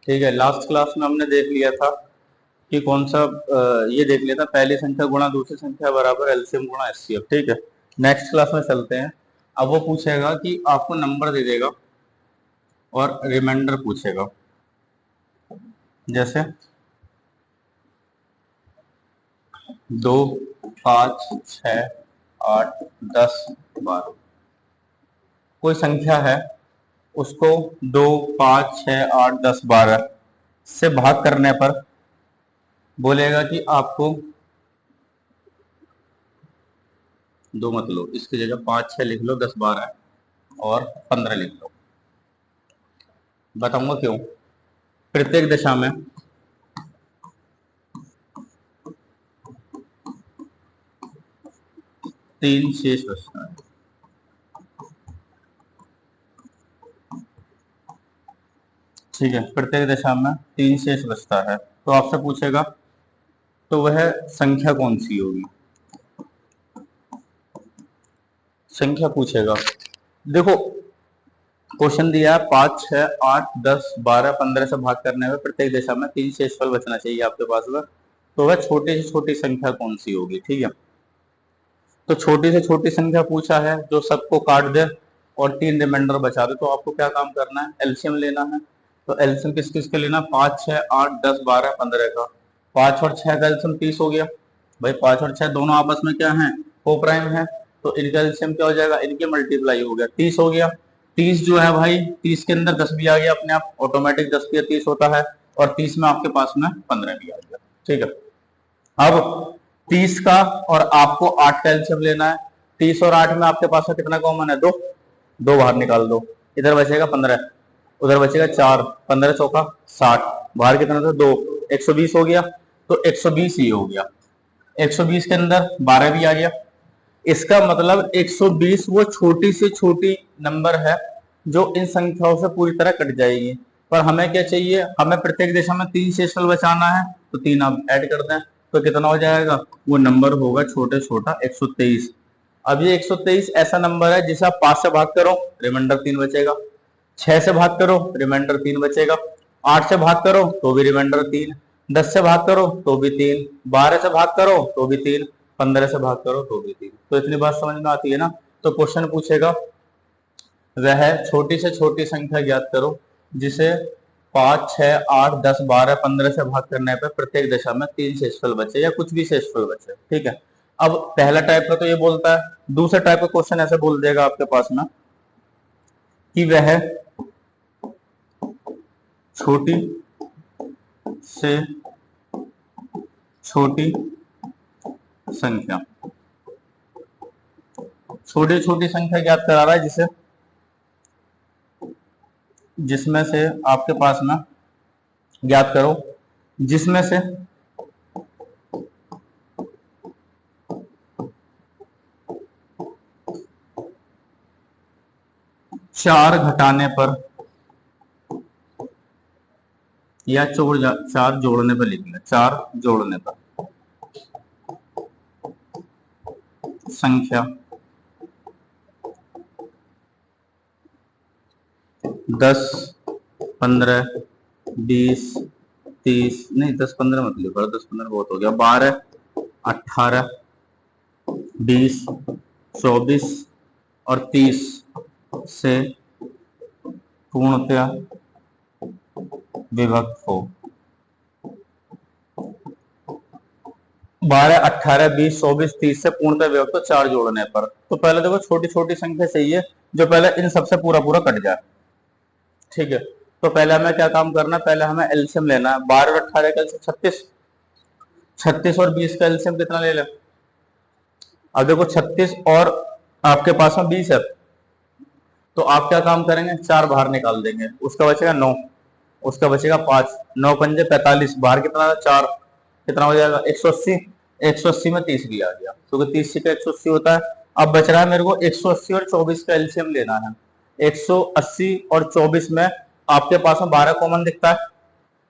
ठीक है, last class में हमने देख लिया था कि कौन सा ये देख लिया था, पहली संख्या गुणा दूसरी संख्या बराबर एलसीएम गुणा एचसीएफ। ठीक है, नेक्स्ट क्लास में चलते हैं। अब वो पूछेगा कि आपको नंबर दे देगा और रिमाइंडर पूछेगा, जैसे 2, 5, 6, 8, 10, 12। कोई संख्या है, उसको 2, 5, 6, 8, 10, 12 से भाग करने पर बोलेगा कि आपको दो मत लो, इसकी जगह 5, 6 लिख लो, 10, 12 और 15 लिख लो। बताऊंगा क्यों। प्रत्येक दशा में 3 शेष बचता है। ठीक है, प्रत्येक दशा में 3 शेष बचता है, तो आपसे पूछेगा तो वह संख्या कौन सी होगी। संख्या पूछेगा, देखो क्वेश्चन दिया है 5, 6, 8, 10, 12, 15 से भाग करने में प्रत्येक दशा में 3 शेषफल बचना चाहिए आपके पास में, तो वह छोटी से छोटी संख्या कौन सी होगी। ठीक है, तो छोटी से छोटी संख्या पूछा है जो सबको काट दे और 3 रिमाइंडर बचा दे, तो आपको क्या काम करना है, एलसीएम लेना है। तो एलसीएम किस किस के लेना, 5, 6, 8, 10, 12, 15 का। 5 और 6 का एलसीएम 30 हो गया भाई। 5 और 6 दोनों आपस में क्या है, को प्राइम है, तो इनका एलसीएम क्या हो जाएगा, इनके मल्टीप्लाई हो गया, 30 हो गया। 30 जो है भाई, 30 के अंदर 10 भी आ गया अपने आप, ऑटोमेटिक 10 भी 30 होता है, और 30 में आपके पास में 15 भी आ गया। ठीक है, अब 30 का और आपको 8 का एलसीएम लेना है। 30 और 8 में आपके पास में कितना कॉमन है, 2, 2 बाहर निकाल दो, इधर बचेगा 15, उधर बचेगा 4, 15 चौका 60, बाहर कितना था, 2, 120 हो गया, तो 120 ही हो गया। 120 के अंदर 12 भी आ गया, इसका मतलब 120 वो छोटी से छोटी नंबर है जो इन संख्याओं से पूरी तरह कट जाएगी। पर हमें क्या चाहिए, हमें प्रत्येक दिशा में 3 शेषफल बचाना है, तो 3 आप ऐड कर दें तो कितना हो जाएगा, वो नंबर होगा छोटे छोटा 123। अब ये 123 ऐसा नंबर है जिसे आप 5 से भाग करो, रिमाइंडर 3 बचेगा। 6 से भाग करो, रिमाइंडर 3 बचेगा। 8 से भाग करो तो भी रिमाइंडर 3, 10 से भाग करो तो भी 3, 12 से भाग करो तो भी 3, 15 से भाग करो तो भी 3। तो इतनी बात समझ में आती है ना। तो क्वेश्चन पूछेगा वह छोटी से छोटी संख्या ज्ञात करो जिसे 5, 6, 8, 10, 12, 15 से भाग करने पर प्रत्येक दशा में 3 शेषफल बचे या कुछ भी शेषफल बचे। ठीक है, अब पहला टाइप का तो ये बोलता है, दूसरा टाइप का क्वेश्चन ऐसे बोल देगा आपके पास में कि वह छोटी से छोटी संख्या, छोटी छोटी संख्या ज्ञात करा रहा है जिसमें से आपके पास में ज्ञात करो जिसमें से 4 घटाने पर या 4 जोड़ने पर लिखना, 4 जोड़ने पर संख्या 10, 15, 20, 30, नहीं 10, 15 मत लिखो, 10, 15 बहुत हो गया, 12, 18, 20, 24 और 30 से पूर्णतया विभक्त हो। 12, 18, 20, 24, 30 से पूर्णतः विभक्त हो 4 जोड़ने पर। तो पहले देखो छोटी छोटी संख्या चाहिए जो पहले इन सबसे पूरा पूरा कट जाए। ठीक है, तो पहले हमें क्या काम करना है, पहले हमें एलसीएम लेना है। 12 और 18 का एलसीएम 36, 36 और 20 का एलसीएम कितना ले लें। अब देखो 36 और आपके पास में 20 है, तो आप क्या काम करेंगे, 4 बाहर निकाल देंगे, उसका बचेगा 9, उसका बचेगा 5, 9 पंजे 45, बाहर कितना था 4, कितना हो जाएगा 180, 180 में 30 भी आ गया, क्योंकि 30 का 180 होता है। अब बच रहा है मेरे को 180 और 24 का एलसीएम लेना है। 180 और 24 में आपके पास में 12 कॉमन दिखता है,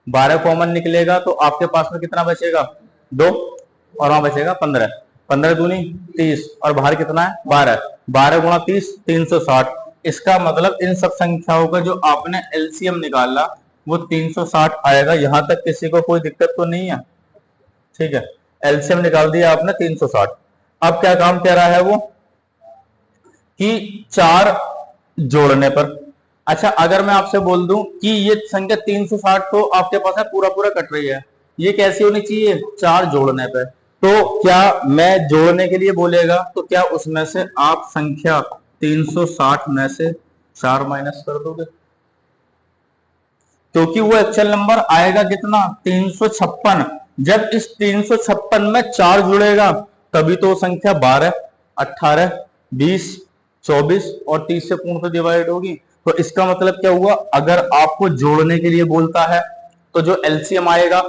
12 कॉमन निकलेगा तो आपके पास में कितना बचेगा 2, और वहां बचेगा 15, 15 दूनी 30, और बाहर कितना है 12, 12 गुणा 30, 360। इसका मतलब इन सब संख्याओं का जो आपने एलसीएम निकाला वो 360 आएगा। यहां तक किसी को कोई दिक्कत तो नहीं है? ठीक है, एलसीएम निकाल दिया आपने 360। अब क्या काम कह रहा है वो कि 4 जोड़ने पर। अच्छा, अगर मैं आपसे बोल दूं कि ये संख्या 360 तो आपके पास है पूरा पूरा कट रही है, ये कैसी होनी चाहिए? 4 जोड़ने पे। तो क्या मैं जोड़ने के लिए बोलेगा तो क्या उसमें से आप संख्या 360 में से 4 माइनस कर दोगे? क्योंकि वो एक्चुअल नंबर आएगा कितना? 356। जब इस 356 में 4 जुड़ेगा तभी तो संख्या 12, 18, 20, 24 और 30 से पूर्ण डिवाइड होगी। तो इसका मतलब क्या हुआ? अगर आपको जोड़ने के लिए बोलता है तो जो एलसीएम आएगा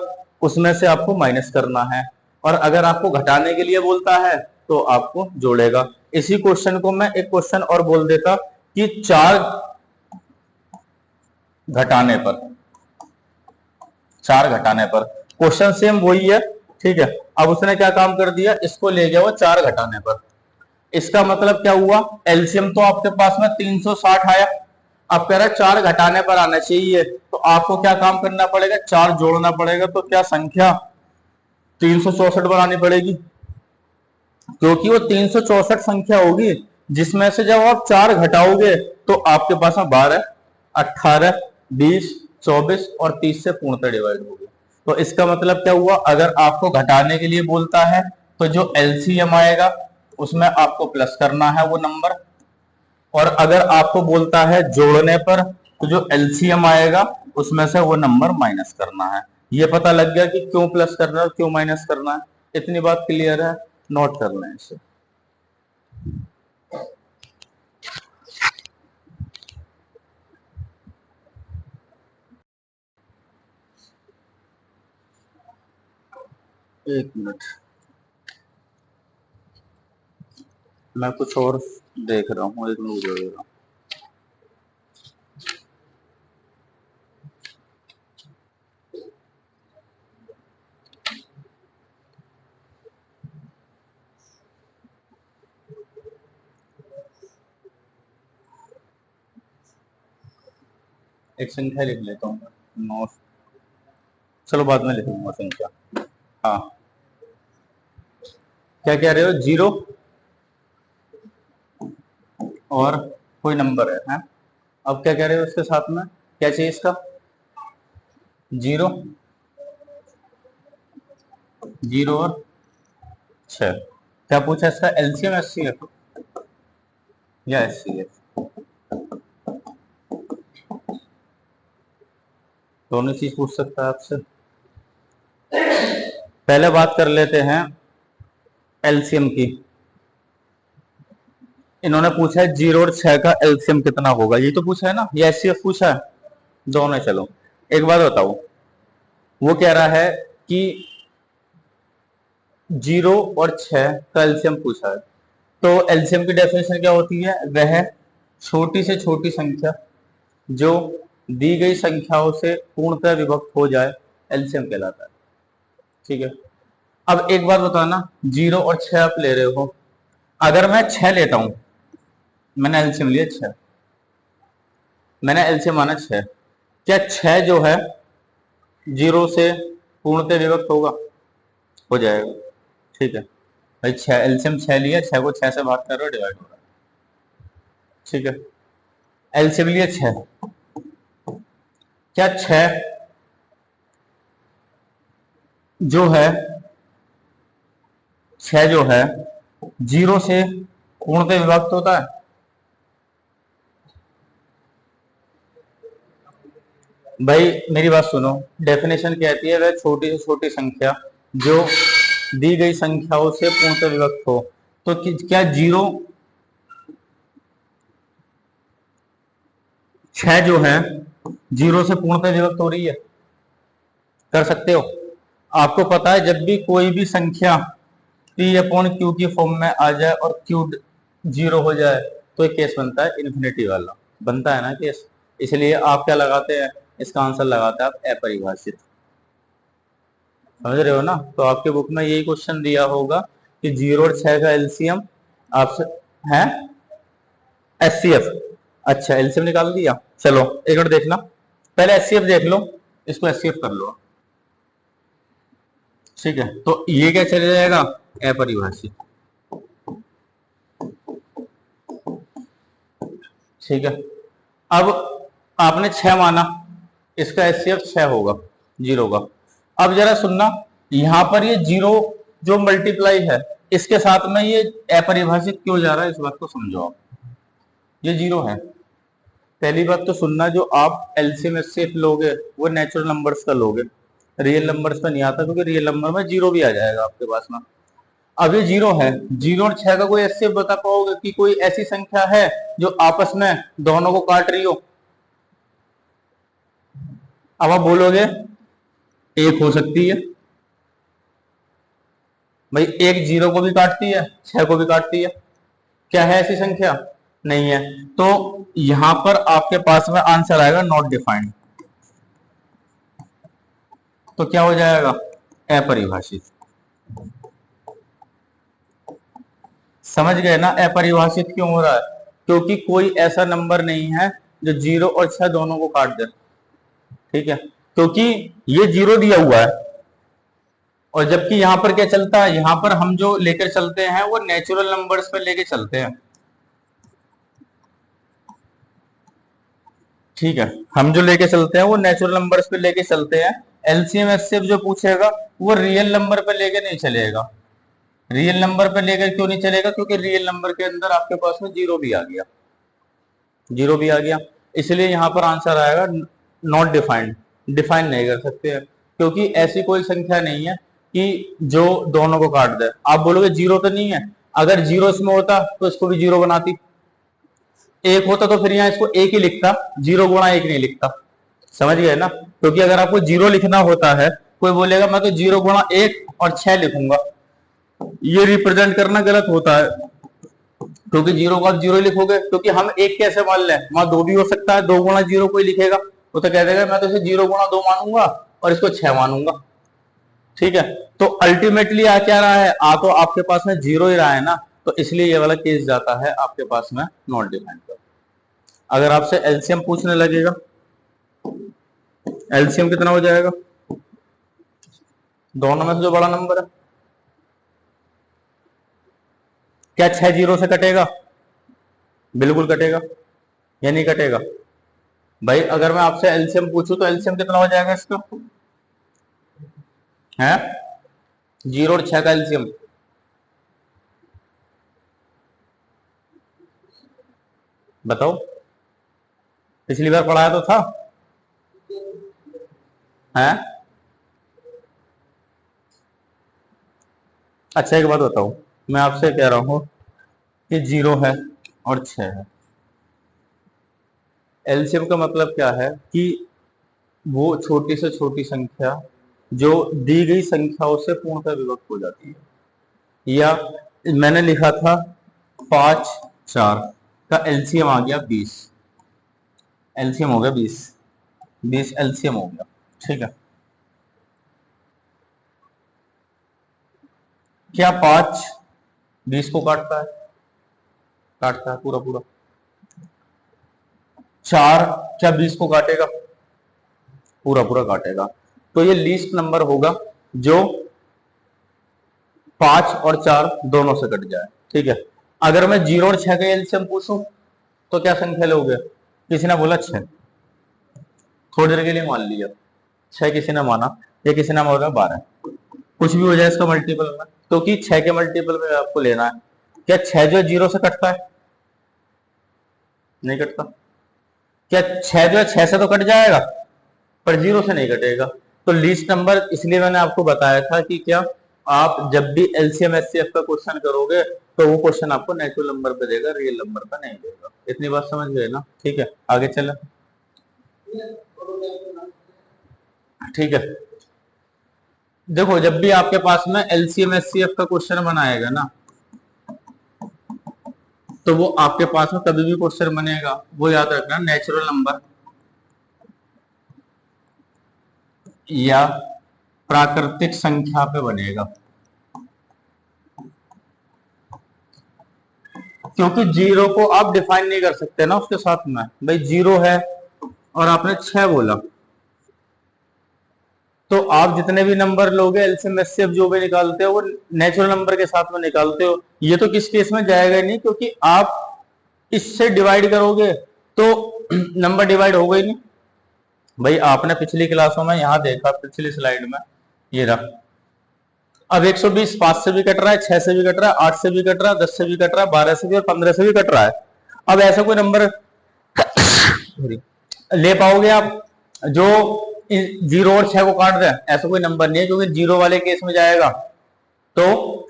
उसमें से आपको माइनस करना है, और अगर आपको घटाने के लिए बोलता है तो आपको जोड़ेगा। इसी क्वेश्चन को मैं एक क्वेश्चन और बोल देता कि 4 घटाने पर, 4 घटाने पर। क्वेश्चन सेम वही है, ठीक है। अब उसने क्या काम कर दिया, इसको ले गया वो 4 घटाने पर। इसका मतलब क्या हुआ? एलसीएम तो आपके पास में 360 आया, अब कह रहा है 4 घटाने पर आना चाहिए, तो आपको क्या काम करना पड़ेगा? 4 जोड़ना पड़ेगा। तो क्या संख्या 364 बनानी पड़ेगी, क्योंकि वो 364 संख्या होगी जिसमें से जब आप 4 घटाओगे तो आपके पास में 12, 18, 20, 24 और 30 से पूर्णतः डिवाइड होगी। तो इसका मतलब क्या हुआ? अगर आपको घटाने के लिए बोलता है तो जो एलसीएम आएगा उसमें आपको प्लस करना है वो नंबर, और अगर आपको बोलता है जोड़ने पर तो जो एलसीएम आएगा उसमें से वो नंबर माइनस करना है। ये पता लग गया कि क्यों प्लस करना है और क्यों माइनस करना है। इतनी बात क्लियर है, नोट करना है इसे। एक मिनट, मैं कुछ और देख रहा हूँ, एक मिनट रुकिएगा। एक संख्या लिख लेता हूँ, 9। चलो बाद में लिखूंगा संख्या। हाँ, क्या कह रहे हो? 0 और कोई नंबर है? अब क्या कह रहे हो उसके साथ में? क्या चाहिए इसका? 0, 0 और 6। क्या पूछा इसका? एलसीएम, एचसीएफ या एचसीएफ? दोनों चीज पूछ सकता है आपसे। पहले बात कर लेते हैं एलसीएम की। इन्होंने पूछा है 0 और 6 का एलसीएम कितना होगा, ये तो पूछा है ना, या एचसीएफ पूछा है? दोनों। चलो एक बात बताओ, वो कह रहा है कि 0 और 6 का एलसीएम पूछा है, तो एलसीएम की डेफिनेशन क्या होती है? वह छोटी से छोटी संख्या जो दी गई संख्याओं से पूर्णतः विभक्त हो जाए, एलसीएम कहलाता है। ठीक है, अब एक बात बताना, 0 और 6 आप ले रहे हो, अगर मैं 6 लेता हूं, मैंने एलसीएम लिया 6, मैंने एलसीएम माना 6, क्या 6 जो है 0 से पूर्णतः विभक्त होगा? हो जाएगा। ठीक है भाई, 6 एलसीएम 6 लिया, 6 को 6 से भाग कर रहे हो, डिवाइड हो रहा है। ठीक है, एलसीएम लिया 6, क्या 6 जो है 6 जो है 0 से पूर्णतः विभक्त होता है? भाई मेरी बात सुनो, डेफिनेशन कहती है वह छोटी से छोटी संख्या जो दी गई संख्याओं से पूर्णतः विभक्त हो। तो क्या 0, 6 जो है 0 से पूर्णतः विभक्त हो रही है? कर सकते हो? आपको पता है जब भी कोई भी संख्या पी अपॉन क्यू की फॉर्म में आ जाए और क्यू 0 हो जाए तो एक केस बनता है इन्फिनिटी वाला, बनता है ना केस। इसलिए आप क्या लगाते हैं? इसका आंसर लगाते हैं आप अपरिभाषित। समझ रहे हो ना? तो आपके बुक में यही क्वेश्चन दिया होगा कि 0 और 6 का एलसीएम आपसे है एचसीएफ। अच्छा, एलसीएम निकाल दिया। चलो एक बार देखना, पहले एचसीएफ देख लो। इसको एचसीएफ कर लो। ठीक है, तो ये क्या चले जाएगा, अपरिभाषित। ठीक है, अब आपने 6 माना, इसका एचसीएफ 6 होगा, 0 का। अब जरा सुनना, यहां पर ये 0 जो मल्टीप्लाई है, इसके साथ में ये अपरिभाषित क्यों जा रहा है, इस बात को समझो आप। ये 0 है। पहली बात तो सुनना, जो आप एलसीएम एचसीएफ लोगे वो नेचुरल नंबर्स का लोगे, रियल नंबर्स का नहीं आता, क्योंकि रियल नंबर में 0 भी आ जाएगा आपके पास में। अब ये 0 है, 0 और 6 का कोई एचसीएफ बता पाओगे कि कोई ऐसी संख्या है जो आपस में दोनों को काट रही हो? अब आप बोलोगे 1 हो सकती है भाई, 1 0 को भी काटती है, 6 को भी काटती है। क्या है ऐसी संख्या? नहीं है। तो यहां पर आपके पास में आंसर आएगा नॉट डिफाइंड। तो क्या हो जाएगा, अपरिभाषित। समझ गए ना अपरिभाषित क्यों हो रहा है? क्योंकि कोई ऐसा नंबर नहीं है जो 0 और 6 दोनों को काट दे। ठीक है, क्योंकि ये 0 दिया हुआ है, और जबकि यहां पर क्या चलता है, यहां पर हम जो लेकर चलते हैं वो नेचुरल नंबर्स पर लेके चलते हैं। ठीक है, हम जो लेके चलते हैं वो नेचुरल नंबर्स पे लेके चलते हैं। एलसीएम एचसीएफ जो पूछेगा वो रियल नंबर पे लेके नहीं चलेगा। रियल नंबर पे लेकर क्यों नहीं चलेगा? क्योंकि रियल नंबर के अंदर आपके पास में 0 भी आ गया, 0 भी आ गया, इसलिए यहां पर आंसर आएगा नॉट डिफाइंड। डिफाइन नहीं कर सकते हैं, क्योंकि ऐसी कोई संख्या नहीं है कि जो दोनों को काट दे। आप बोलोगे 0 तो नहीं है, अगर 0 इसमें होता तो इसको भी 0 बनाती, 1 होता तो फिर यहाँ इसको 1 ही लिखता, 0 गुणा 1 नहीं लिखता। समझ गए ना? क्योंकि अगर आपको 0 लिखना होता है, कोई बोलेगा मैं तो 0 गुणा 1 और 6 लिखूंगा, ये रिप्रेजेंट करना गलत होता है, क्योंकि 0 को आप 0 लिखोगे, क्योंकि हम 1 कैसे मान लें, वहां 2 भी हो सकता है, 2 गुणा 0 कोई लिखेगा, वो तो कह देगा मैं तो इसे 0 गुणा 2 मानूंगा और इसको 6 मानूंगा। ठीक है, तो अल्टीमेटली आ क्या रहा है, आ तो आपके पास में 0 ही रहा है ना, तो इसलिए ये वाला केस जाता है आपके पास में नॉट डिफाइंड कर। अगर आपसे एलसीएम पूछने लगेगा, एलसीएम कितना हो जाएगा, दोनों में से जो बड़ा नंबर है, क्या 6 0 से कटेगा? बिल्कुल कटेगा, या नहीं कटेगा? भाई अगर मैं आपसे एलसीएम पूछूं तो एलसीएम कितना हो जाएगा इसका, है 0 और 6 का एलसीएम? बताओ, पिछली बार पढ़ाया तो था, है? अच्छा एक बात बताओ, मैं आपसे कह रहा हूं कि 0 है और 6 है, एलसीएम का मतलब क्या है कि वो छोटी से छोटी संख्या जो दी गई संख्याओं से पूर्णतः विभक्त हो जाती है। या मैंने लिखा था 5 4 का एलसीएम आ गया 20, एलसीएम हो गया 20, 20 एलसीएम हो गया। ठीक है, क्या 5 20 को काटता है? काटता है पूरा पूरा। 4 क्या 20 को काटेगा? पूरा पूरा काटेगा। तो ये लीस्ट नंबर होगा जो 5 और 4 दोनों से कट जाए। ठीक है, अगर मैं 0 और 6 का एलसीएम पूछूं तो क्या संख्या लोगे? किसी ने बोला 6, थोड़ी देर के लिए मान लिया 6, किसी ने माना, या किसी ने माना 12, कुछ भी हो जाए इसका मल्टीपल में, क्योंकि 6 के मल्टीपल में आपको लेना है। क्या 6 जो 0 से कटता है? नहीं कटता। क्या 6 जो है 6 से तो कट जाएगा, पर 0 से नहीं कटेगा। तो लीस्ट नंबर इसलिए मैंने आपको बताया था कि क्या आप जब भी एलसीएम एचसीएफ का क्वेश्चन करोगे तो वो क्वेश्चन आपको नेचुरल नंबर पे देगा, रियल नंबर पे नहीं देगा। इतनी बात समझ गए ना? ठीक है, आगे चले। ठीक है, देखो जब भी आपके पास में एलसीएम एचसीएफ का क्वेश्चन बनाएगा ना, तो वो आपके पास में कभी भी क्वेश्चन बनेगा, वो याद रखना नेचुरल नंबर या प्राकृतिक संख्या पे बनेगा। क्योंकि 0 को आप डिफाइन नहीं कर सकते ना उसके साथ में, भाई 0 है और आपने 6 बोला, तो आप जितने भी नंबर लोगे एलसीएम एचसीएफ जो भी निकालते हो वो नेचुरल नंबर के साथ में निकालते हो। ये तो किस केस में जाएगा ही नहीं, क्योंकि आप इससे डिवाइड करोगे तो नंबर डिवाइड होगा ही नहीं। भाई आपने पिछली क्लासों में यहां देखा, पिछली स्लाइड में ये रहा, अब 120 5 से भी कट रहा है, 6 से भी कट रहा है, 8 से भी कट रहा है, 10 से भी कट रहा है, 12 से भी और 15 से भी कट रहा है। अब ऐसा कोई नंबर ले पाओगे आप जो 0 और 6 को काट दे? ऐसा कोई नंबर नहीं है, क्योंकि 0 वाले केस में जाएगा तो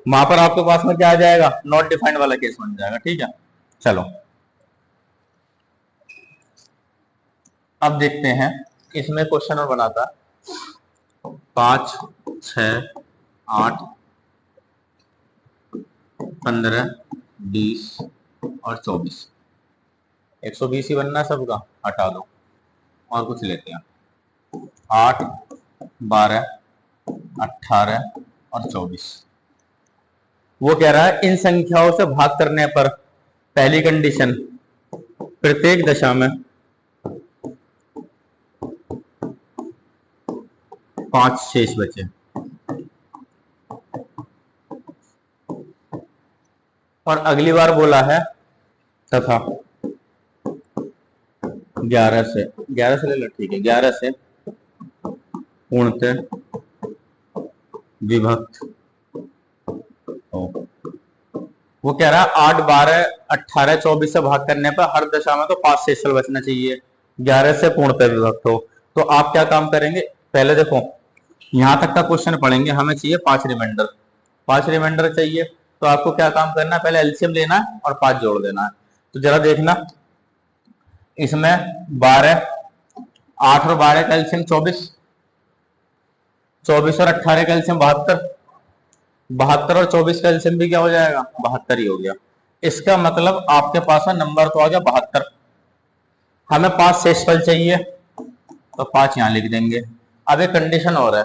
वहां पर आपके पास में क्या आ जाएगा, नॉट डिफाइंड वाला केस बन जाएगा। ठीक है, चलो अब देखते हैं इसमें क्वेश्चन और बनाता 5 6 8 15 20 और 24। 120 ही बनना है सबका, हटा दो और कुछ लेते हैं। 8 12 18 और 24। वो कह रहा है इन संख्याओं से भाग करने पर पहली कंडीशन, प्रत्येक दशा में 5 शेष बचे। और अगली बार बोला है तथा 11 से ले लो, ठीक है, 11 से पूर्णतः विभक्त हो। वो कह रहा है 8 12 18 24 से भाग करने पर हर दशा में तो 5 शेषफल बचना चाहिए, 11 से पूर्णतः विभक्त हो। तो आप क्या काम करेंगे, पहले देखो यहां तक का क्वेश्चन पढ़ेंगे, हमें चाहिए 5 रिमाइंडर, 5 रिमाइंडर चाहिए। तो आपको क्या काम करना है, पहले एलसीएम लेना है और 5 जोड़ देना है। तो जरा देखना, इसमें 12 8 और 12 का एलसीएम 24, 24 और 18 का एलसीएम 72, 72 और 24 का एलसीएम भी क्या हो जाएगा, 72 ही हो गया। इसका मतलब आपके पास में नंबर तो आ गया 72। हमें 5 शेषफल चाहिए तो 5 यहां लिख देंगे। अब एक कंडीशन और है,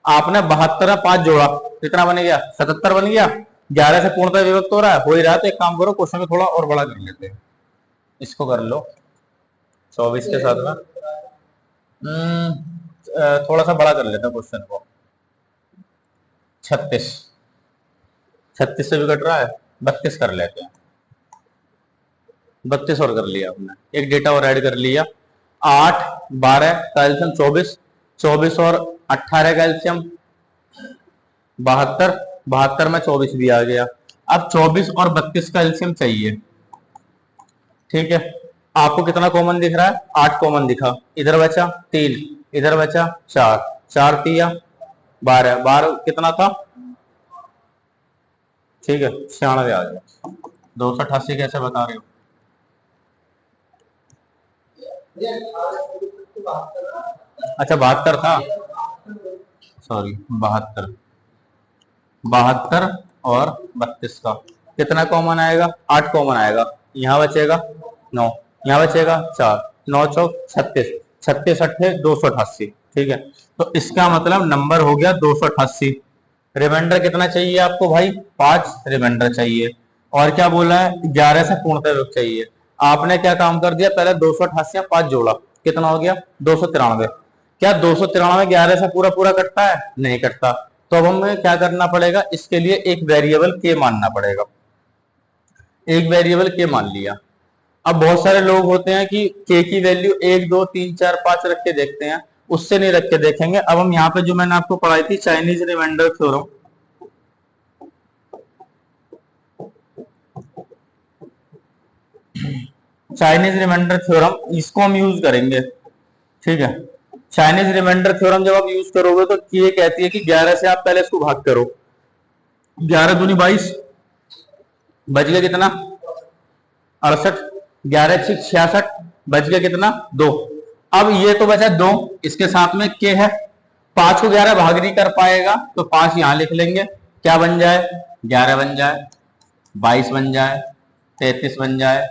आपने 72 में 5 जोड़ा, कितना बन गया, 77 बन गया। 11 से पूर्णतः विभक्त हो रहा है, हो ही रहा है, तो एक काम करो क्वेश्चन को थोड़ा और बड़ा कर लेते हैं, इसको कर लो 24 के साथ में थोड़ा सा बड़ा कर लेते हैं क्वेश्चन को, 36 से भी कट रहा है, 32 कर लेते हैं। 32 और कर लिया आपने, एक डेटा और ऐड कर लिया। 8 12 का एलसीएम 24, 24 और 18 का एलसीएम 72, 72 में 24 भी आ गया। अब 24 और 32 का एलसीएम चाहिए, ठीक है। आपको कितना कॉमन दिख रहा है, 8 कॉमन दिखा, इधर बचा 3, इधर बचा 4, 4 3 12, 12 कितना था, ठीक है 96 आ गया। 288 कैसे बता रहे हो, अच्छा 72 था, सॉरी 72, 72 और 32 का कितना कॉमन आएगा, 8 कॉमन आएगा, यहाँ बचेगा 9, यहाँ बचेगा 4, 9 चौक 36, 36 8 288, ठीक है। तो इसका मतलब नंबर हो गया 288। रिमाइंडर कितना चाहिए आपको भाई, 5 रिमाइंडर चाहिए। और क्या बोला है, 11 से पूर्णतः विभक्त चाहिए। आपने क्या काम कर दिया, पहले 288 या 5 जोड़ा, कितना हो गया 293। क्या 293 11 से पूरा पूरा कटता है, नहीं कटता। तो अब हमें क्या करना पड़ेगा, इसके लिए एक वेरिएबल के मानना पड़ेगा। एक वेरिएबल के मान लिया। अब बहुत सारे लोग होते हैं कि के की वैल्यू 1 2 3 4 5 रख के देखते हैं, उससे नहीं रख के देखेंगे। अब हम यहाँ पे जो मैंने आपको पढ़ाई थी Chinese remainder theorem, Chinese remainder theorem, इसको हम यूज करेंगे, ठीक है। चाइनीज रिमाइंडर थ्योरम जब आप यूज करोगे तो ये कहती है कि 11 से आप पहले इसको भाग करो, 11 दूनी 22, बच गया कितना 68, 11 6 66, बच गया कितना 2। अब ये तो बचा 2, इसके साथ में के है, 5 को 11 भाग नहीं कर पाएगा तो 5 यहां लिख लेंगे, क्या बन जाए 11 बन जाए, 22 बन जाए, 33 बन जाए,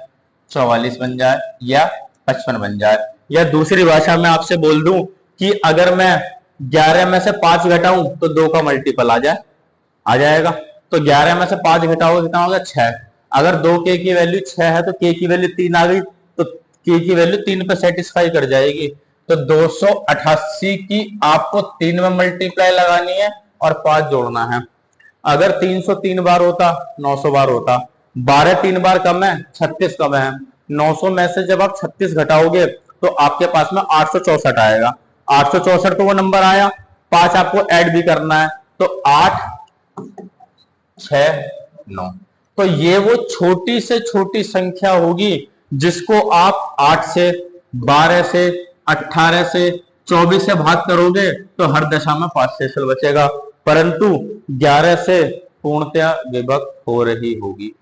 44 बन जाए या 55 बन जाए। या दूसरी भाषा में आपसे बोल दूं कि अगर मैं 11 में से 5 घटाऊं तो 2 का मल्टीपल आ जाएगा। तो 11 में से 5 घटाओगे कितना होगा 6। अगर 2 के की वैल्यू 6 है तो के की वैल्यू 3 आ गई, तो के की वैल्यू 3 पे सेटिस्फाई कर जाएगी। तो 288 की आपको 3 में मल्टीप्लाई लगानी है और 5 जोड़ना है। अगर 303 बार होता 900 बार होता, 12 3 बार कम है, 36 कम है। 900 में से जब आप 36 घटाओगे तो आपके पास में 864 आएगा। 864 तो वो नंबर आया, 5 आपको ऐड भी करना है, तो 8 6 9। तो ये वो छोटी से छोटी संख्या होगी जिसको आप 8 से 12 से 18 से 24 से भाग करोगे तो हर दशा में 5 शेषफल बचेगा, परंतु 11 से पूर्णतया विभक्त हो रही होगी।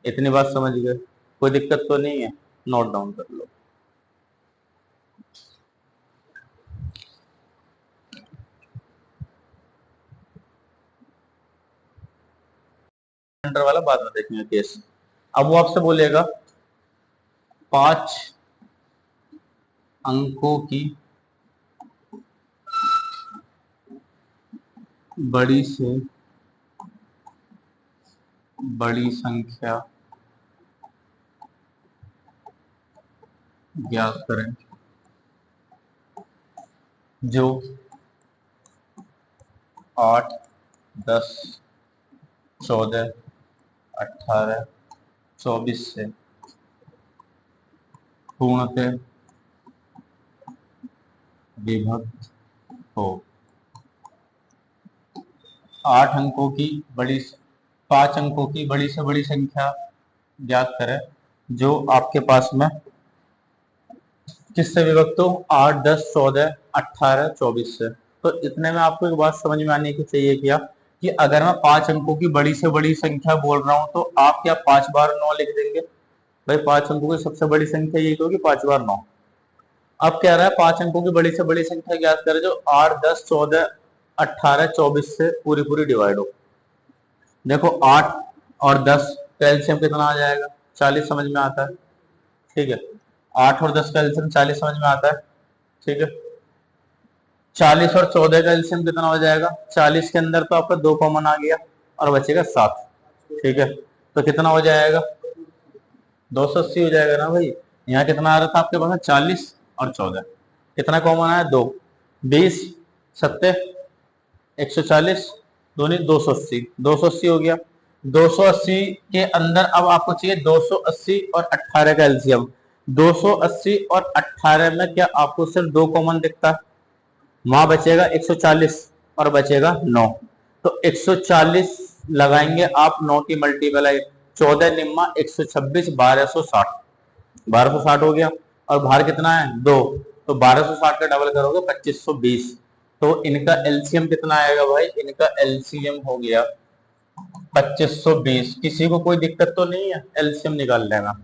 इतनी बात समझ गए? कोई दिक्कत तो नहीं है? नोट डाउन कर लो। वाला बाद में देखेंगे केस। अब वो आपसे बोलेगा 5 अंकों की बड़ी से बड़ी संख्या ज्ञात करें जो 8 10 14 18 24 से पूर्णतः विभक्त हो। 8 अंकों की बड़ी 5 अंकों की बड़ी से बड़ी संख्या ज्ञात करें जो आपके पास में किससे विभक्त हो? 8 10 14 18 24 से। तो इतने में आपको एक बात समझ में आने की चाहिए क्या कि अगर मैं 5 अंकों की बड़ी से बड़ी संख्या बोल रहा हूं तो आप क्या 5 बार 9 लिख देंगे? भाई 5 अंकों की सबसे बड़ी संख्या यही होगी 5 बार 9। अब कह रहा है 5 अंकों की बड़ी से बड़ी संख्या ज्ञात करें जो 8 10 14 18 24 से पूरी पूरी डिवाइड हो। देखो 8 और 10 का एलसीएम कितना आ जाएगा? 40 समझ में आता है, ठीक है। 8 और 10 का एलसीएम 40 समझ में आता है, ठीक है। 40 और 14 का एलसीएम कितना हो जाएगा? 40 के अंदर तो आपका 2 कॉमन आ गया और बचेगा 7, ठीक है। तो कितना हो जाएगा? 280 हो जाएगा ना भाई। यहाँ कितना आ रहा था आपके पास? 40 और 14, कितना कॉमन आया? 2, 20 7 140, दोनों 280, 280 हो गया। 280 के अंदर अब आपको चाहिए 280 और 18 का एलसीएम। 280 और 18 में क्या आपको सिर्फ 2 कॉमन दिखता है? वहां बचेगा 140 और बचेगा 9। तो 140 लगाएंगे आप 9 की मल्टीप्लाई, 14 निम्मा 126 1260, 1260 हो गया। और बाहर कितना है? 2, तो 1260 का डबल करोगे 2520। तो इनका एलसीएम कितना आएगा भाई? इनका एलसीएम हो गया 2520। किसी को कोई दिक्कत तो नहीं है एलसीएम निकाल लेगा?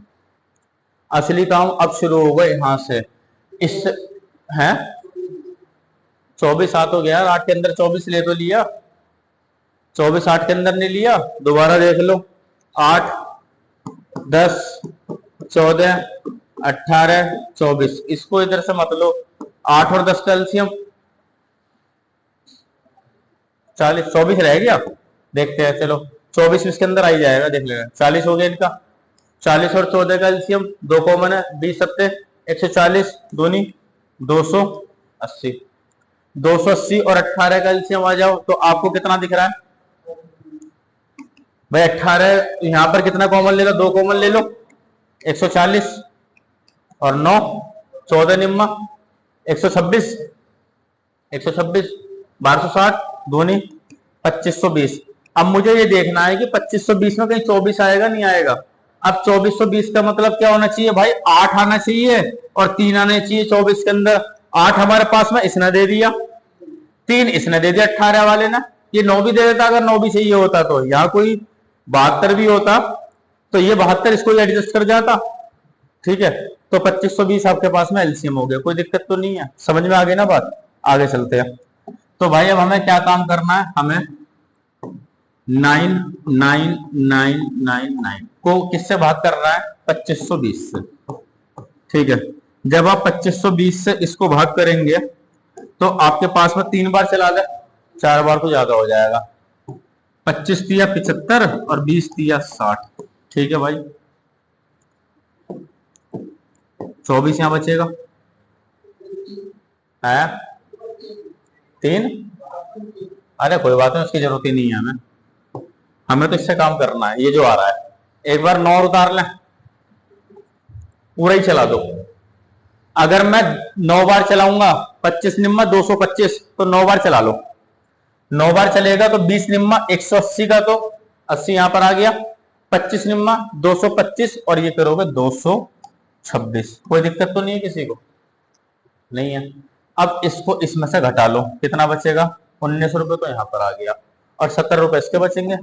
असली काम अब शुरू होगा यहां से। इस है 24 7 हो गया, 8 के अंदर 24 ले तो लिया, 24 8 के अंदर नहीं लिया, दोबारा देख लो। 8 10 14 18 24, इसको इधर से मत लो। 8 और 10 का एलसीएम 40, 24 रह गया, देखते हैं चलो। 24 इसके अंदर आ ही जाएगा, देख लेना। 40 हो गया इनका। 40 और 14 का एलसीएम 2 कॉमन है, 20 7 140, दूनी 280। 280 और 18 का एलसीएम आ जाओ तो आपको कितना दिख रहा है भाई? 18 यहां पर कितना कॉमन ले लो? 2 कॉमन ले लो, 140 और 9, 14 निम्मा 126, 126 1260, धोनी 2520। अब मुझे ये देखना है कि 2520 में कहीं 24 आएगा नहीं आएगा। अब 2420 का मतलब क्या होना चाहिए भाई? 8 आना चाहिए और 3 आने चाहिए 24 के अंदर। 8 हमारे पास में इसने दे दिया, 3 इसने दे दिया 18 वाले ना। ये 9 भी दे देता, अगर 9 भी चाहिए होता तो। यहाँ कोई 72 भी होता तो ये 72 इसको एडजस्ट कर जाता, ठीक है। तो 2520 आपके पास में एलसीएम हो गया, कोई दिक्कत तो नहीं है? समझ में आ गई ना बात? आगे चलते हैं। तो भाई अब हमें क्या काम करना है? हमें 99999 को किससे भाग कर रहा है? 2520 से, ठीक है। जब आप 2520 से इसको भाग करेंगे तो आपके पास में 3 बार चला दे, 4 बार तो ज्यादा हो जाएगा। 25 दिया 75 और 20 दिया 60, ठीक है भाई। 24 यहां बचेगा, है 3। अरे कोई बात नहीं, उसकी जरूरत ही नहीं है हमें। हमें तो इससे काम करना है, ये जो आ रहा है। एक बार 9 उतार लें, पूरा ही चला दो। अगर मैं 9 बार चलाऊंगा, 25 निम्मा 225, तो 9 बार चला लो। 9 बार चलेगा तो 20 निम्मा 180 का, तो 80 यहां पर आ गया। 25 निम्मा 225 और ये करोगे 226। कोई दिक्कत तो नहीं है किसी को? नहीं है। अब इसको इसमें से घटा लो, कितना बचेगा? 19 रुपए तो यहां पर आ गया, और 17 रुपए इसके बचेंगे,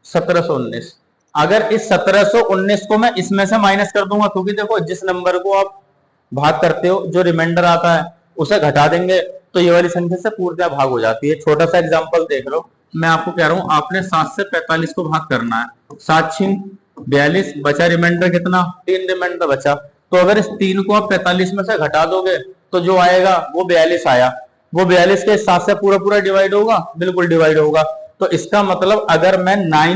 1719। अगर इस 1719 को मैं इसमें से माइनस कर दूंगा, क्योंकि देखो जिस नंबर को आप भाग करते हो जो रिमाइंडर आता है उसे घटा देंगे तो ये वाली संख्या से पूर्णतः भाग हो जाती है। छोटा सा एग्जांपल देख लो, मैं आपको कह रहा हूं आपने 7 से 45 को भाग करना है। 7 छिन 42, बचा रिमाइंडर कितना? 3 रिमाइंडर बचा। तो अगर इस 3 को आप 45 में से घटा दोगे तो जो आएगा वो 42 आया। वो 42 के 7 से पूरा पूरा डिवाइड होगा, बिल्कुल डिवाइड होगा। तो इसका मतलब अगर मैं 9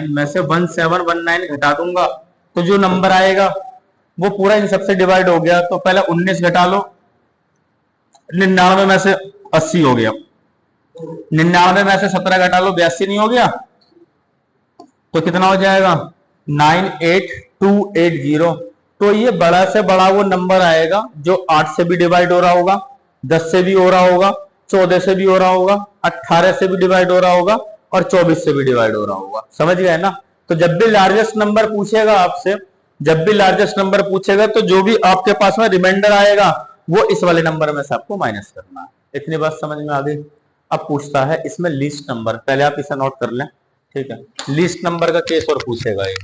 में से 1719 घटा दूंगा तो जो नंबर आएगा वो पूरा इन सबसे डिवाइड हो गया। तो पहले 19 घटा लो, 99 में से 80 हो गया। 99 में से 17 घटा लो, 82 नहीं हो गया? तो कितना हो जाएगा? 98280। तो ये बड़ा से बड़ा वो नंबर आएगा जो 8 से भी डिवाइड हो रहा होगा, 10 से भी हो रहा होगा, 14 से भी हो रहा होगा, 18 से भी डिवाइड हो रहा होगा, और 24 से भी डिवाइड हो रहा होगा। समझ गए ना? तो जब भी लार्जेस्ट नंबर पूछेगा आपसे, जब भी लार्जेस्ट नंबर पूछेगा तो जो भी आपके पास में रिमाइंडर आएगा वो इस वाले नंबर में से आपको माइनस करना है। इतनी बात समझ में आ गई? अब पूछता है इसमें लीस्ट नंबर, पहले आप इसे नोट कर लें। ठीक है, लीस्ट नंबर का केस और पूछेगा ये।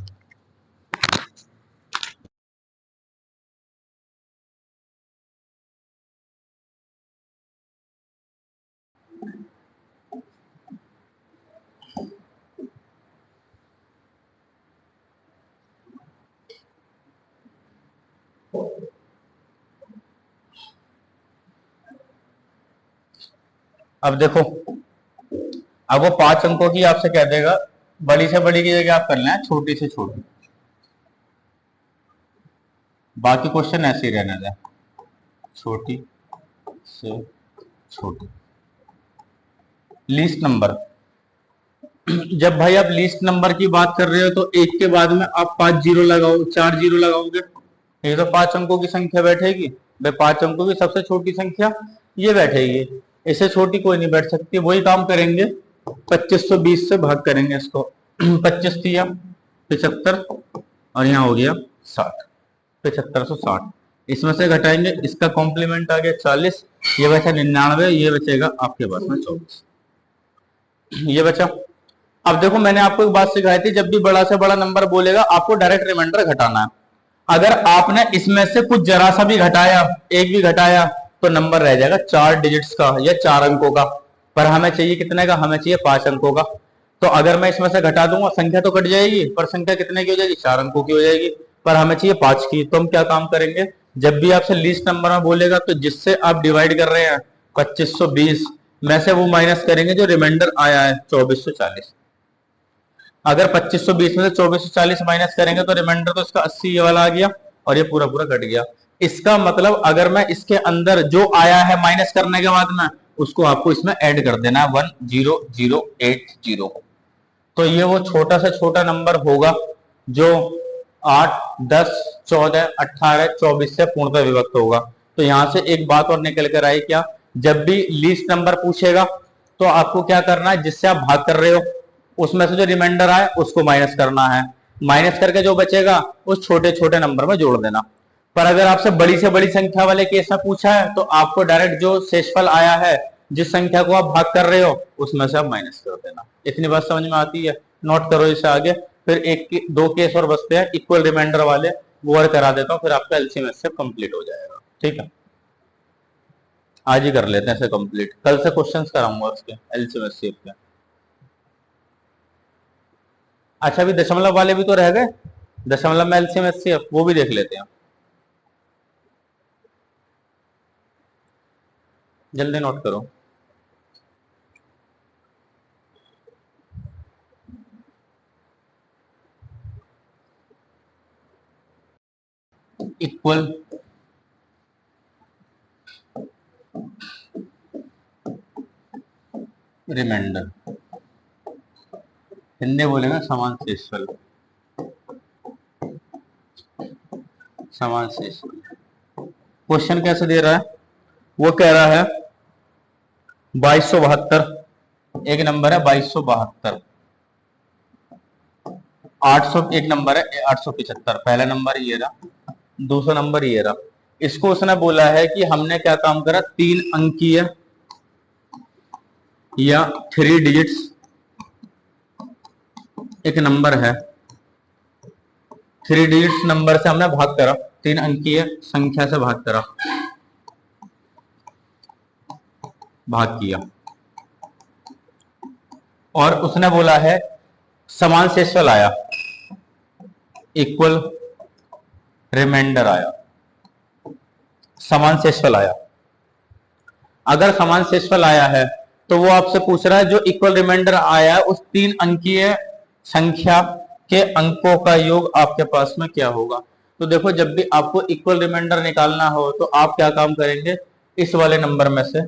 अब देखो, अब वो 5 अंकों की आपसे कह देगा, बड़ी से बड़ी की जगह आप कर लें छोटी से छोटी, बाकी क्वेश्चन ऐसे ही रहने दें, छोटी से छोटी। लीस्ट नंबर, जब भाई आप लीस्ट नंबर की बात कर रहे हो तो एक के बाद में आप 5 जीरो लगाओ, 4 जीरो लगाओगे, ये तो 5 अंकों की संख्या बैठेगी। भाई 5 अंकों की सबसे छोटी संख्या ये बैठेगी, इससे छोटी कोई नहीं बैठ सकती। वही काम करेंगे, 2520 से भाग करेंगे इसको। 25 दिया 75, और यहाँ हो गया 60, 7560। इसमें से घटाएंगे, इसका कॉम्प्लीमेंट आ गया 40, ये बचा 99, ये बचेगा आपके पास में 24, ये बचा। अब देखो मैंने आपको एक बात सिखाई थी, जब भी बड़ा से बड़ा नंबर बोलेगा आपको डायरेक्ट रिमाइंडर घटाना है। अगर आपने इसमें से कुछ जरा सा भी घटाया, एक भी घटाया, तो नंबर रह जाएगा 4 डिजिट्स का या 4 अंकों का। पर हमें चाहिए कितने का? हमें चाहिए 5 अंकों का। तो अगर मैं इसमें से घटा दूंगा संख्या तो कट जाएगी, पर संख्या कितने की हो जाएगी? 4 अंकों की हो जाएगी। पर हमें चाहिए 5 की। तो हम क्या काम करेंगे, जब भी आपसे लीस्ट नंबर में बोलेगा तो जिससे आप डिवाइड कर रहे हैं 2520 में से वो माइनस करेंगे जो रिमाइंडर आया है 2440। अगर 2520 में से 2440 माइनस करेंगे तो रिमाइंडर तो इसका 80 ये वाला आ गया, और ये पूरा पूरा कट गया। इसका मतलब अगर मैं इसके अंदर जो आया है माइनस करने के बाद में, उसको आपको इसमें ऐड कर देना है 10080। तो ये वो छोटा से छोटा नंबर होगा जो 8, 10, 14, 18, 24 से पूर्णतः विभक्त होगा। तो यहां से एक बात और निकल कर आई क्या, जब भी लीस्ट नंबर पूछेगा तो आपको क्या करना है, जिससे आप भाग कर रहे हो उसमें से जो रिमाइंडर आए उसको माइनस करना है। माइनस करके जो बचेगा उस छोटे छोटे नंबर में जोड़ देना। पर अगर आपसे बड़ी से बड़ी संख्या वाले केस में पूछा है तो आपको डायरेक्ट जो शेषफल आया है, जिस संख्या को आप भाग कर रहे हो उसमें से आप माइनस कर देना। इतनी बात समझ में आती है? नोट करो इसे आगे। फिर दो केस और बचते हैं इक्वल रिमाइंडर वाले, वो और करा देता हूँ, फिर आपका एलसीएम से कंप्लीट हो जाएगा। ठीक है, आज ही कर लेते हैं इसे कंप्लीट, कल से क्वेश्चंस कराऊंगा उसके एलसीएम के। अच्छा, अभी दशमलव वाले भी तो रह गए, दशमलव में एलसीएम एचसीएफ वो भी देख लेते हैं, जल्दी नोट करो। इक्वल रिमाइंडर, हिंदी बोलेंगे समान शेषफल, समान शेषफल। क्वेश्चन कैसे दे रहा है, वो कह रहा है 2272 एक नंबर है, 2272, 800 एक नंबर है, 875 पहला नंबर ये रहा, दूसरा नंबर ये रहा। इसको उसने बोला है कि हमने क्या काम करा, 3 अंकीय या 3 डिजिट्स एक नंबर है, 3 डिजिट्स नंबर से हमने भाग करा, 3 अंकीय संख्या से भाग करा, भाग किया, और उसने बोला है समान शेषफल आया, इक्वल रिमाइंडर आया, समान शेषफल आया। अगर समान शेषफल आया है तो वो आपसे पूछ रहा है जो इक्वल रिमाइंडर आया है उस 3 अंकीय संख्या के अंकों का योग आपके पास में क्या होगा। तो देखो जब भी आपको इक्वल रिमाइंडर निकालना हो तो आप क्या काम करेंगे, इस वाले नंबर में से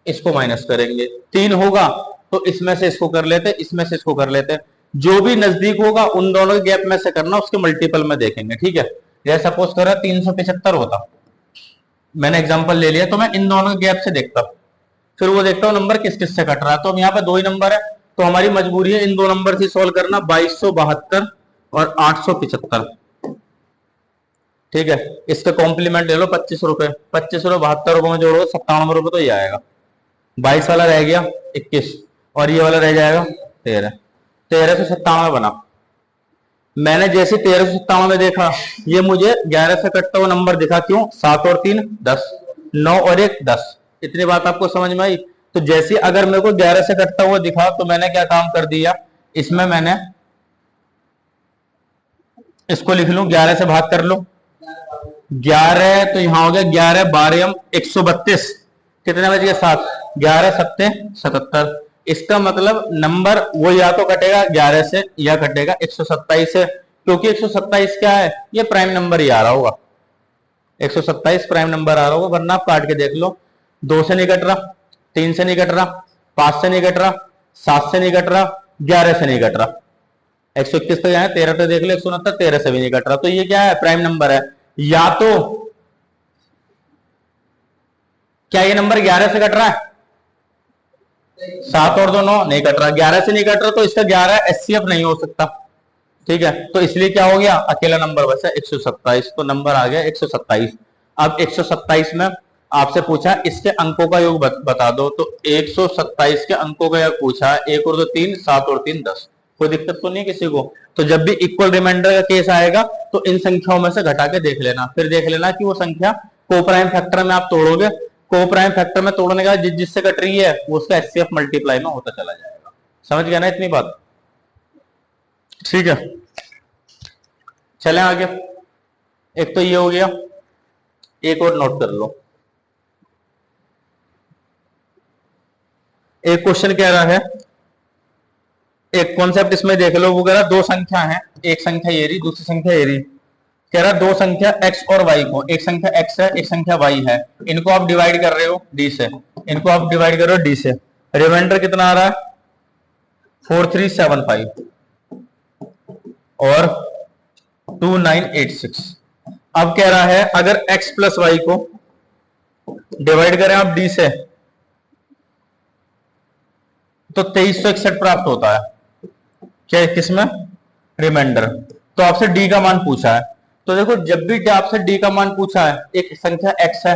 इसको माइनस करेंगे, 3 होगा तो इसमें से इसको कर लेते, इसमें से इसको कर लेते, जो भी नजदीक होगा उन दोनों के गैप में से करना, उसके मल्टीपल में देखेंगे। ठीक है, जैसे सपोज करो 375 होता, मैंने एग्जांपल ले लिया, तो मैं इन दोनों के गैप से देखता हूं, फिर वो देखता हूं नंबर किस किस से कट रहा है। तो अब यहाँ पे 2 ही नंबर है, तो हमारी मजबूरी है इन 2 नंबर से सॉल्व करना, 2272 और 875। ठीक है, इसके कॉम्प्लीमेंट ले लो 25 रुपए, 25 रुपए 72 रुपए में जोड़ो 97 रुपए तो ये आएगा, 22 वाला रह गया 21 और ये वाला रह जाएगा 13, 1397 बना। मैंने जैसे 1397 में देखा, ये मुझे 11 से कटता हुआ नंबर दिखा, क्यों, 7 और 3 10, 9 और 1 10, इतनी बात आपको समझ में आई। तो जैसे अगर मेरे को 11 से कटता हुआ दिखा तो मैंने क्या काम कर दिया, इसमें मैंने इसको लिख लूं, 11 से भाग कर लो, 11 तो यहां हो गया 11 12 132, कितने बज गए 7, 11 7 77। इसका मतलब नंबर वो या तो कटेगा 11 से या कटेगा 127 से, क्योंकि 127 क्या है, ये प्राइम नंबर ही आ रहा होगा, 127 प्राइम नंबर आ रहा होगा, वरना आप काट के देख लो, 2 से नहीं कट रहा, 3 से नहीं कट रहा, 5 से नहीं कट रहा, 7 से नहीं कट रहा, 11 से नहीं कट रहा, 121 तो यहाँ है, 13 तो देख लो, 169 13 से भी नहीं कट रहा, तो ये क्या है, प्राइम नंबर है। या तो क्या ये नंबर 11 से कट रहा है, 7 और 2 9 नहीं कट रहा, 11 से नहीं कट रहा, तो इसका 11 एचसीएफ नहीं हो सकता। ठीक है, तो इसलिए क्या हो गया, अकेला नंबर बचा 127, तो नंबर आ गया 127। अब 127 में आपसे पूछा इसके अंकों का योग बता दो, तो 127 के अंकों का योग पूछा, 1 और 2 3, 7 और 3 10, कोई दिक्कत तो नहीं किसी को। तो जब भी इक्वल रिमाइंडर का केस आएगा तो इन संख्याओं में से घटा के देख लेना, फिर देख लेना कि वो संख्या कोप्राइम फैक्टर में आप तोड़ोगे, कोप्राइम फैक्टर में तोड़ने का जिससे कट रही है वो उसका एचसीएफ मल्टीप्लाई में होता चला जाएगा। समझ गया ना इतनी बात, ठीक है। चलें आगे, एक तो ये हो गया, एक और नोट कर लो, एक क्वेश्चन कह रहा है, एक कॉन्सेप्ट इसमें देख लो, वो कह रहा 2 संख्या है, एक संख्या ये रही, दूसरी संख्या ये रही, कह रहा 2 संख्या x और y को, एक संख्या x है एक संख्या y है, इनको आप डिवाइड कर रहे हो d से, इनको आप डिवाइड कर रहे हो d से, रिमाइंडर कितना आ रहा है 4375 और 2986। अब कह रहा है अगर x प्लस वाई को डिवाइड करें आप d से तो 2361 प्राप्त होता है, क्या किसमें, रिमाइंडर। तो आपसे d का मान पूछा है, तो देखो जब भी आपसे d का मान पूछा है, एक संख्या x है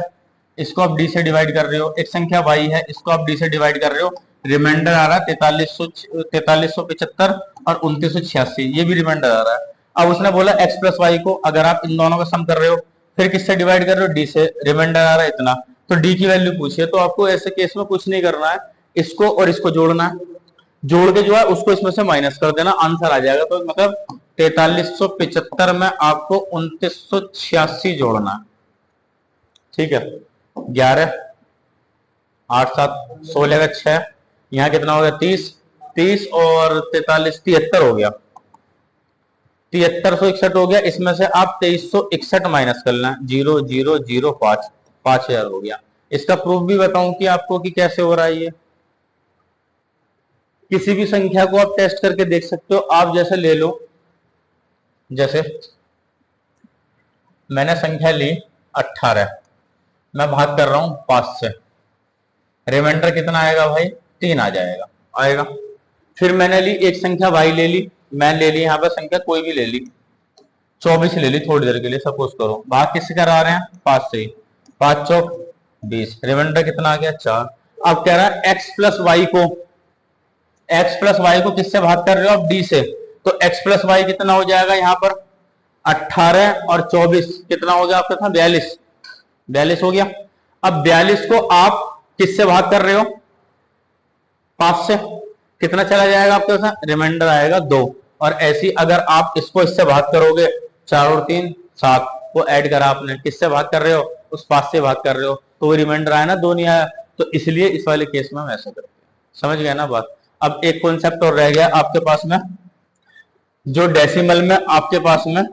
इसको आप d से डिवाइड कर रहे हो, एक संख्या y है इसको आप d से डिवाइड कर रहे हो, रिमाइंडर आ रहा है 4375 और 2986, ये भी रिमाइंडर आ रहा है। अब उसने बोला x प्लस वाई को अगर आप इन दोनों का सम कर रहे हो फिर किससे डिवाइड कर रहे हो, d से, रिमाइंडर आ रहा है इतना, तो d की वैल्यू पूछी है। तो आपको ऐसे केस में कुछ नहीं करना है, इसको और इसको जोड़ना है, जोड़ के जो है उसको इसमें से माइनस कर देना, आंसर आ जाएगा। तो मतलब 4375 में आपको 2986 जोड़ना है, ठीक है। 11 8 7 16 का 6, यहाँ कितना हो गया 30, 30 और 43 73 हो गया, 7361 हो गया, इसमें से आप 2361 माइनस कर लेना, 0005, 5000 हो गया। इसका प्रूफ भी बताऊं कि आपको कि कैसे हो रहा है ये, किसी भी संख्या को आप टेस्ट करके देख सकते हो। आप जैसे ले लो, जैसे मैंने संख्या ली 18, मैं भाग कर रहा हूं 5 से, रिमाइंडर कितना आएगा भाई? 3 आ जाएगा, आएगा। फिर मैंने ली एक संख्या y ले ली, मैं ले ली यहाँ पर संख्या कोई भी ले ली, 24 ले ली थोड़ी देर के लिए, सपोज करो। भाग किससे करा रहे हैं? 5 से ही। 5 चौक 20, रिमाइंडर कितना आ गया? 4। अब कह रहा है x प्लस वाई को किससे भाग कर रहे हो आप? d से। तो x प्लस वाई कितना हो जाएगा यहाँ पर? 18 और 24 कितना हो गया आपका था? 42 हो गया। अब 42 को आप किससे भाग कर रहे हो? 5 से। कितना चला जाएगा आपके पास? रिमाइंडर आएगा 2। और ऐसी अगर आप इसको इससे भाग करोगे, 4 और 3 7 को ऐड करा आपने, किससे भाग कर रहे हो? उस 5 से भाग कर रहे हो, तो वो रिमाइंडर आया ना, 2 नहीं आया। तो इसलिए इस वाले केस में हम ऐसा करते हैं। समझ गए ना बात? अब एक कॉन्सेप्ट और रह गया आपके पास में, जो डेसिमल में आपके पास में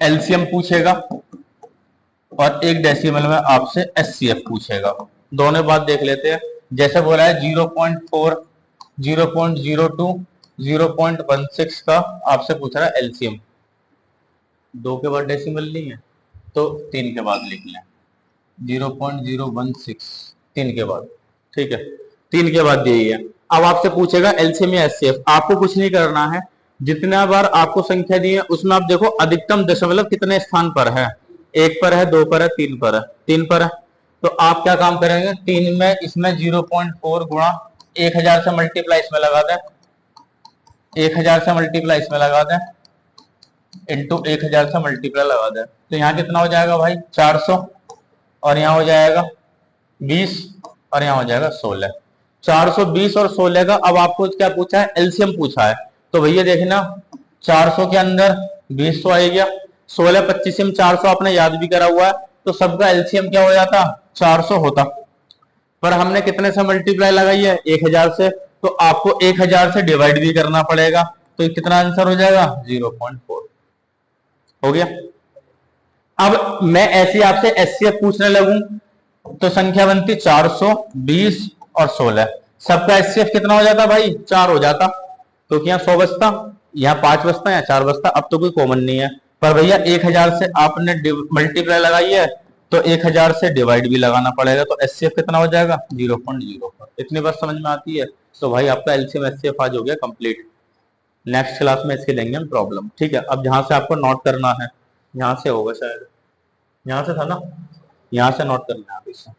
एलसीएम पूछेगा और एक डेसिमल में आपसे एचसीएफ पूछेगा। दोनों बात देख लेते हैं। जैसे बोला है 0.4, 0.02, 0.16 का आपसे पूछ रहा है एलसीएम। 2 के बाद डेसिमल नहीं है तो 3 के बाद लिख लें, 0.016 3 के बाद, ठीक है, 3 के बाद यही है। अब आपसे पूछेगा एलसीएम या एचसीएफ। आपको कुछ नहीं करना है, जितना बार आपको संख्या दी है उसमें आप देखो अधिकतम दशमलव कितने स्थान पर है। 1 पर है, 2 पर है, 3 पर है, 3 पर है। तो आप क्या काम करेंगे? 3 में इसमें 0.4 गुणा 1000 से मल्टीप्लाई इसमें लगा दें, 1000 से मल्टीप्लाई इसमें लगा दें, इंटू 1000 से मल्टीप्लाई लगा दें। तो यहाँ कितना हो जाएगा भाई? 400, और यहाँ हो जाएगा 20, और यहाँ हो जाएगा 16। 420 और 16 का अब आपको क्या पूछा है? एलसीएम पूछा है। तो भैया देखना, 400 के अंदर 20 तो आ गया, 16 25 में 400 आपने याद भी करा हुआ है, तो सबका एलसीएम क्या हो जाता? 400 होता। पर हमने कितने से मल्टीप्लाई लगाई है? 1000 से। तो आपको 1000 से डिवाइड भी करना पड़ेगा। तो कितना आंसर हो जाएगा? 0.4 हो गया। अब मैं ऐसे आपसे एचसीएफ पूछने लगूं तो संख्या बनती 420 और 16, सबका एचसीएफ कितना हो जाता भाई? 4 हो जाता। तो क्या 100 बचता, यहाँ 5 बचता या 4 बचता। अब तो कोई कॉमन नहीं है, पर भैया 1000 से आपने मल्टीप्लाई लगाई है तो 1000 से डिवाइड भी लगाना पड़ेगा। तो एचसीएफ कितना हो जाएगा? 0.04। इतनी बात समझ में आती है? तो भाई आपका एलसीएम एचसीएफ आज हो गया कंप्लीट। नेक्स्ट क्लास में इसकी लेंगे हम प्रॉब्लम, ठीक है। अब जहां से आपको नोट करना है, यहाँ से होगा शायद, यहाँ से था ना, यहाँ से नोट करना है आप इसे।